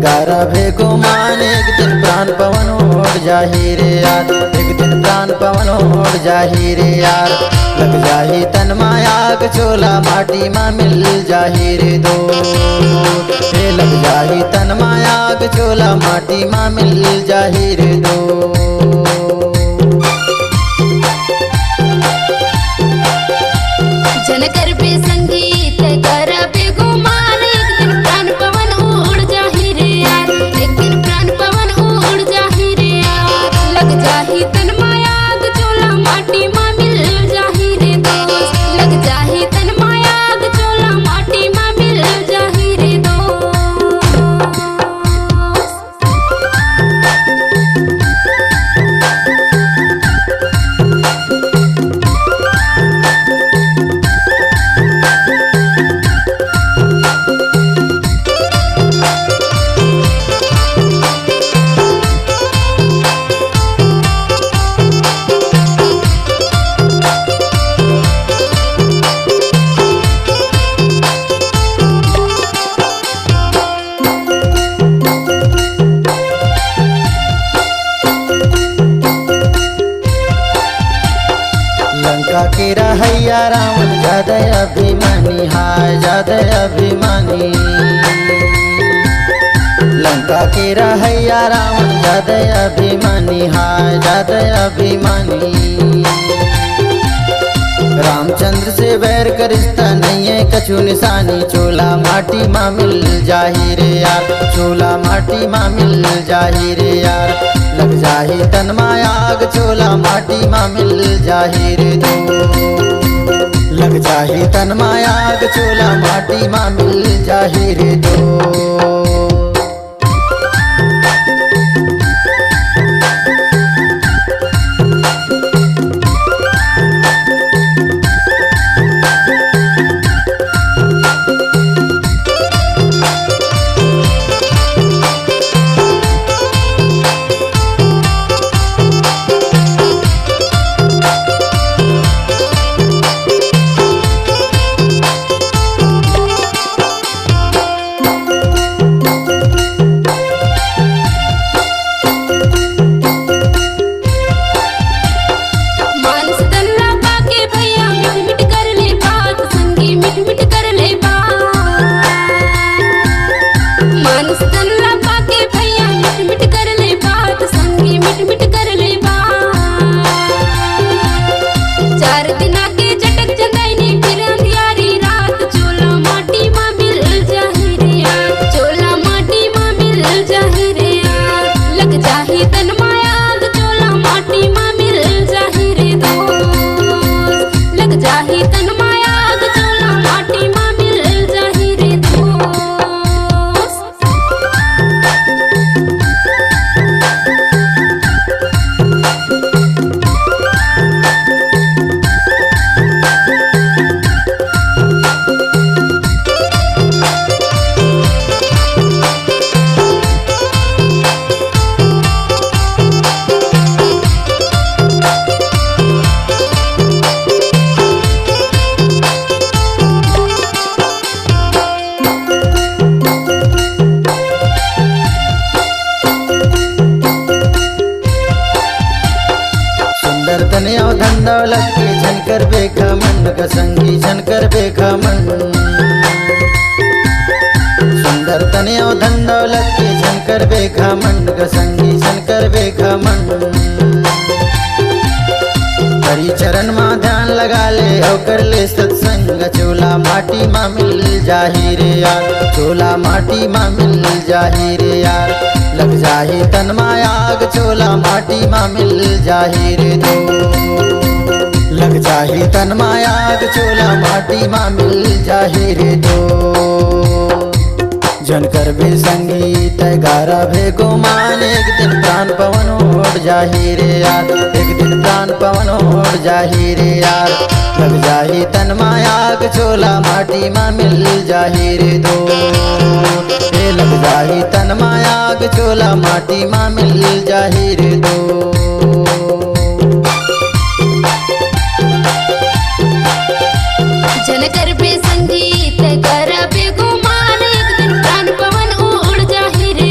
ग्यारह भेगो मान एक दिन प्राण पवन उड़ जाही रे यार, एक दिन प्राण पवन उड़ जाही रे यार। लग जाही तन मायाग चोला माटी माँ मिल जाही रे दो, हे लग जाही तन मायाग चोला माटी माँ मिल जाही रे दो। जनकर पे संगीत कर पे गुमान एक दिन प्राण पवन उड़ जाही रे यार, एक दिन प्राण पवन उड़ जाही रे यार। लग जाही तन मायाग चोला माटी माँ मिल जाही रे दोस्त, लग जाही तन मायाग चोला माटी माँ मिल जाही रे दोस्त। लंका के रहैया रावण ज्यादा अभिमानी, हाय ज्यादा अभिमानी। लंका के रहैया रावण ज्यादा अभिमानी, हाय ज्यादा अभिमानी। रामचंद्र से बैर का रिश्ता नहीं है कछु निशानी, चोला माटी माँ मिल जाही रे यार, चोला माटी माँ मिल जाही रे यार। लग जाही तन मायाग चोला माटी माँ मिल जाही रे दो, लग जाही तन मायाग चोला माटी माँ मिल जाही रे दो। तने धन दौलत के झनकर बेखमन का संगी झनकर बेखमन। सुंदर तने धन दौलत के झनकर बेखमन का संगी झनकर बेखमन। हरि चरण माँ ध्यान लगा ले और कर ले सत्संग, चोला माटी माँ मिल जाही रे यार, चोला माटी माँ मिल जाही रे यार। लग जाही तन मायाग चोला माटी माँ मिल जाही रे दो, लग जाही तन मायाग चोला माटी माँ मिल जाही रे दो। जनकर भी संगीत ग्यारह भेगो मान एक दिन प्राण पवन उड़ जाही रे यार, एक दिन प्राण पवन उड़ जाही रे यार। लग जाही तन मायाग चोला माटी माँ मिल जाही रे दो, हे लग जाही तन मायाग चोला माटी माँ मिल जाही रे दो। जनकर पे संगीत कर पे गुमान एक दिन प्राण पवन उड़ जाही रे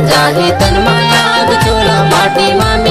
लग जाही तन मायाग चोला माटी मा मिल